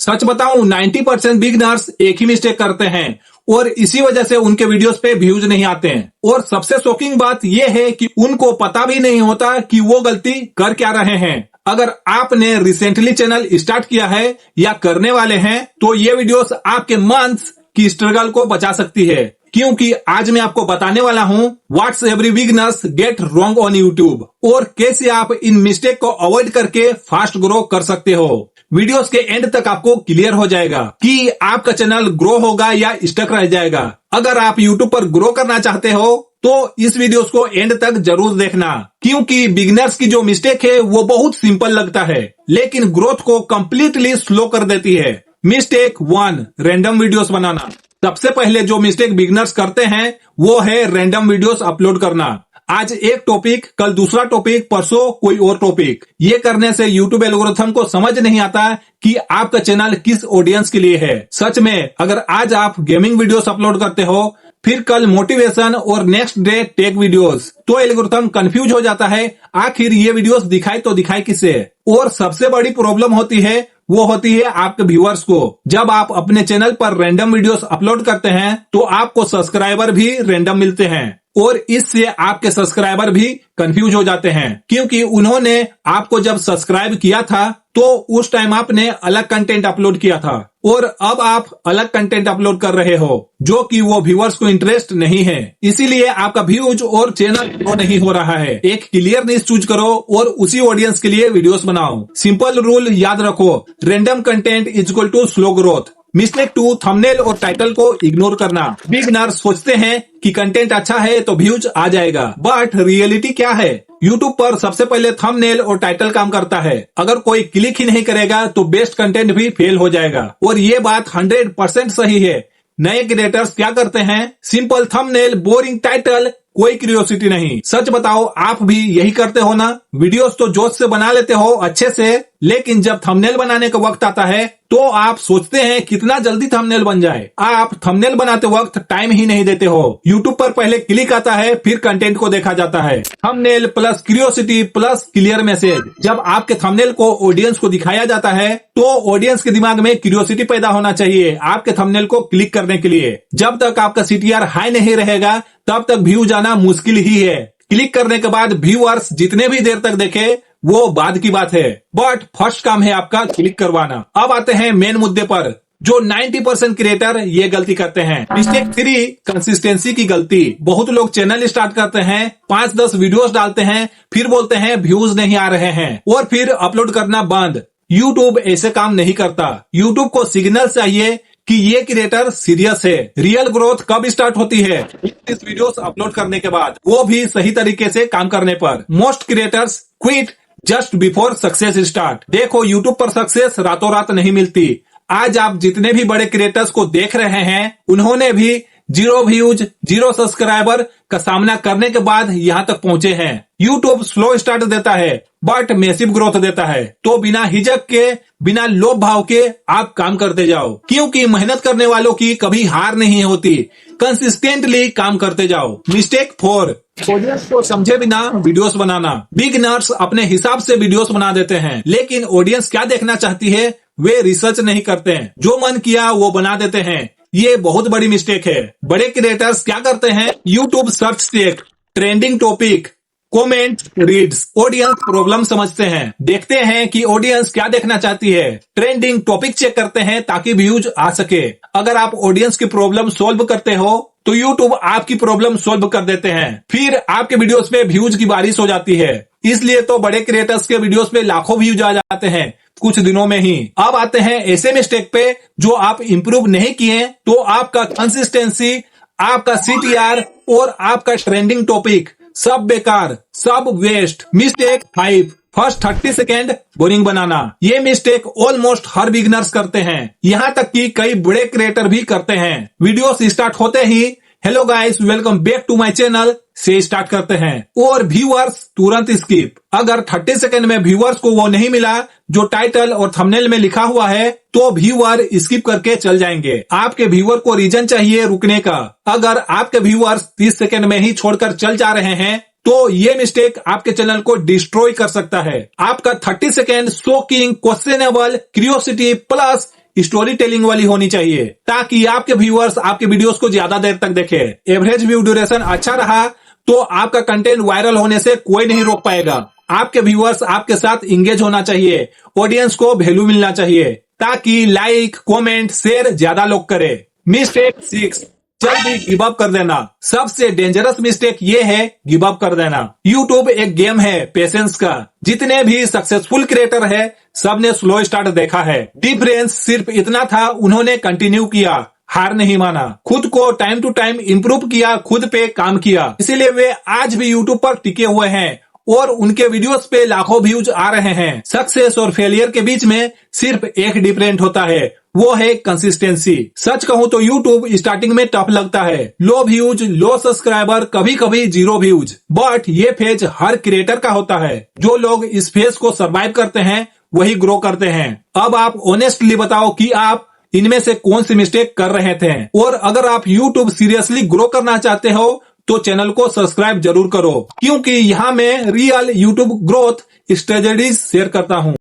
सच बताऊं 90% बिगनर्स एक ही मिस्टेक करते हैं और इसी वजह से उनके वीडियोस पे व्यूज नहीं आते हैं। और सबसे शॉकिंग बात यह है कि उनको पता भी नहीं होता कि वो गलती कर क्या रहे हैं। अगर आपने रिसेंटली चैनल स्टार्ट किया है या करने वाले हैं तो ये वीडियोस आपके मंथ्स की स्ट्रगल को बचा सकती है, क्योंकि आज मैं आपको बताने वाला हूं what's every beginners get wrong on YouTube और कैसे आप इन मिस्टेक को अवॉइड करके फास्ट ग्रो कर सकते हो। वीडियोस के एंड तक आपको क्लियर हो जाएगा कि आपका चैनल ग्रो होगा या स्टक रह जाएगा। अगर आप यूट्यूब पर ग्रो करना चाहते हो तो इस वीडियोस को एंड तक जरूर देखना, क्योंकि बिगिनर्स की जो मिस्टेक है वो बहुत सिंपल लगता है लेकिन ग्रोथ को कंप्लीटली स्लो कर देती है। मिस्टेक 1, रैंडम वीडियोस बनाना। सबसे पहले जो मिस्टेक बिगिनर्स करते हैं वो है रैंडम वीडियोस अपलोड करना। आज एक टॉपिक, कल दूसरा टॉपिक, परसों कोई और टॉपिक। ये करने से यूट्यूब एल्गोरिथम को समझ नहीं आता कि आपका चैनल किस ऑडियंस के लिए है। सच में अगर आज आप गेमिंग वीडियोस अपलोड करते हो, फिर कल मोटिवेशन और नेक्स्ट डे टेक वीडियोस, तो एल्गोरिथम कंफ्यूज हो जाता है आखिर ये वीडियोस दिखाए तो दिखाए किसे। और सबसे बड़ी प्रॉब्लम होती है वो होती है आपके व्यूअर्स को। जब आप अपने चैनल पर रैंडम वीडियोस अपलोड करते हैं तो आपको सब्सक्राइबर भी रैंडम मिलते हैं और इससे आपके सब्सक्राइबर भी कंफ्यूज हो जाते हैं, क्योंकि उन्होंने आपको जब सब्सक्राइब किया था तो उस टाइम आपने अलग कंटेंट अपलोड किया था और अब आप अलग कंटेंट अपलोड कर रहे हो जो कि वो व्यूअर्स को इंटरेस्ट नहीं है। इसीलिए आपका व्यूज और चैनल ग्रो नहीं हो रहा है। एक क्लियर निश चूज करो और उसी ऑडियंस के लिए वीडियोस बनाओ। सिंपल रूल याद रखो, random content is equal to slow growth. Mistake 2, thumbnail और टाइटल को इग्नोर करना। बिगिनर्स सोचते हैं कि कंटेंट अच्छा है तो व्यूज आ जाएगा, बट रियलिटी क्या है? यूट्यूब पर सबसे पहले थंबनेल और टाइटल काम करता है। अगर कोई क्लिक ही नहीं करेगा तो बेस्ट कंटेंट भी फेल हो जाएगा और ये बात 100% सही है। नए क्रिएटर्स क्या करते हैं? सिंपल थंबनेल, बोरिंग टाइटल, कोई क्यूरियोसिटी नहीं। सच बताओ आप भी यही करते हो ना? वीडियोस तो जोश से बना लेते हो अच्छे से, लेकिन जब थंबनेल बनाने का वक्त आता है तो आप सोचते हैं कितना जल्दी थंबनेल बन जाए। आप थंबनेल बनाते वक्त टाइम ही नहीं देते हो। यूट्यूब पर पहले क्लिक आता है, फिर कंटेंट को देखा जाता है। Thumbnail plus curiosity plus clear message. जब आपके थंबनेल को ऑडियंस को दिखाया जाता है तो ऑडियंस के दिमाग में क्यूरियोसिटी पैदा होना चाहिए आपके थंबनेल को क्लिक करने के लिए। जब तक आपका CTR हाई नहीं रहेगा तब तक व्यू जाना मुश्किल ही है। क्लिक करने के बाद व्यूअर्स जितने भी देर तक देखे वो बाद की बात है, बट फर्स्ट काम है आपका क्लिक करवाना। अब आते हैं मेन मुद्दे पर, जो 90% क्रिएटर ये गलती करते हैं। मिस्टेक 3, कंसिस्टेंसी की गलती। बहुत लोग चैनल स्टार्ट करते हैं, 5-10 वीडियोस डालते हैं, फिर बोलते हैं व्यूज नहीं आ रहे हैं और फिर अपलोड करना बंद। यूट्यूब ऐसे काम नहीं करता। यूट्यूब को सिग्नल चाहिए कि ये क्रिएटर सीरियस है। रियल ग्रोथ कब स्टार्ट होती है? इस वीडियोस अपलोड करने के बाद, वो भी सही तरीके से काम करने पर। Most creators quit just before success start. देखो यूट्यूब पर सक्सेस रातों रात नहीं मिलती। आज आप जितने भी बड़े क्रिएटर्स को देख रहे हैं उन्होंने भी 0 व्यूज, 0 सब्सक्राइबर का सामना करने के बाद यहाँ तक पहुंचे हैं। यूट्यूब स्लो स्टार्ट देता है बट मैसिव ग्रोथ देता है। तो बिना हिचक के, बिना लोभ भाव के आप काम करते जाओ, क्योंकि मेहनत करने वालों की कभी हार नहीं होती। कंसिस्टेंटली काम करते जाओ। मिस्टेक 4, ऑडियंस को समझे बिना वीडियोस बनाना। बिगिनर्स अपने हिसाब से वीडियोस बना देते हैं, लेकिन ऑडियंस क्या देखना चाहती है वे रिसर्च नहीं करते हैं। जो मन किया वो बना देते हैं। ये बहुत बड़ी मिस्टेक है। बड़े क्रिएटर्स क्या करते हैं? YouTube search tech, trending topic, comment, reads. Audience problem समझते हैं, देखते हैं कि ऑडियंस क्या देखना चाहती है, ट्रेंडिंग टॉपिक चेक करते हैं ताकि व्यूज आ सके। अगर आप ऑडियंस की प्रॉब्लम सॉल्व करते हो तो यूट्यूब आपकी प्रॉब्लम सॉल्व कर देते हैं, फिर आपके वीडियोस पे व्यूज की बारिश हो जाती है। इसलिए तो बड़े क्रिएटर्स के वीडियोस पे लाखों व्यूज आ जाते हैं कुछ दिनों में ही। अब आते हैं ऐसे मिस्टेक पे जो आप इंप्रूव नहीं किए तो आपका कंसिस्टेंसी, आपका CTR और आपका ट्रेंडिंग टॉपिक सब बेकार, सब waste. Mistake 5, first 30 second boring बनाना। ये मिस्टेक ऑलमोस्ट हर बिगिनर्स करते हैं, यहाँ तक कि कई बड़े क्रिएटर भी करते हैं। वीडियोस स्टार्ट होते ही hello guys welcome back to my channel से स्टार्ट करते हैं और व्यूअर्स तुरंत स्किप। अगर 30 सेकंड में व्यूअर्स को वो नहीं मिला जो टाइटल और थंबनेल में लिखा हुआ है तो व्यूअर स्किप करके चल जाएंगे। आपके व्यूअर को रीजन चाहिए रुकने का। अगर आपके व्यूअर्स 30 सेकंड में ही छोड़कर चल जा रहे हैं तो ये मिस्टेक आपके चैनल को डिस्ट्रॉय कर सकता है। आपका 30 second shocking, questionable, curiosity plus story telling वाली होनी चाहिए, ताकि आपके व्यूअर्स आपके वीडियोस को ज्यादा देर तक देखें। एवरेज व्यू ड्यूरेशन अच्छा रहा तो आपका कंटेंट वायरल होने से कोई नहीं रोक पाएगा। आपके व्यूअर्स आपके साथ इंगेज होना चाहिए, ऑडियंस को वैल्यू मिलना चाहिए, ताकि लाइक, कमेंट, शेयर ज्यादा लोग करें। मिस्टेक 6, जल्दी गिव अप कर देना। सबसे डेंजरस मिस्टेक ये है गिव अप कर देना। यूट्यूब एक गेम है पेशेंस का। जितने भी सक्सेसफुल क्रिएटर है सबने स्लो स्टार्ट देखा है। डिफरेंस सिर्फ इतना था, उन्होंने कंटिन्यू किया, हार नहीं माना, खुद को टाइम टू टाइम इंप्रूव किया, खुद पे काम किया। इसीलिए वे आज भी यूट्यूब पर टिके हुए हैं और उनके वीडियोस पे लाखों व्यूज आ रहे हैं। सक्सेस और फेलियर के बीच में सिर्फ एक डिफरेंट होता है, वो है कंसिस्टेंसी। सच कहूं तो यूट्यूब स्टार्टिंग में टफ लगता है, लो व्यूज, लो सब्सक्राइबर, कभी कभी 0 व्यूज। बट ये फेज हर क्रिएटर का होता है। जो लोग इस फेज को सर्वाइव करते हैं वही ग्रो करते हैं। अब आप ऑनेस्टली बताओ कि आप इनमें से कौन सी मिस्टेक कर रहे थे, और अगर आप यूट्यूब सीरियसली ग्रो करना चाहते हो तो चैनल को सब्सक्राइब जरूर करो, क्योंकि यहाँ मैं real YouTube growth strategies share करता हूँ।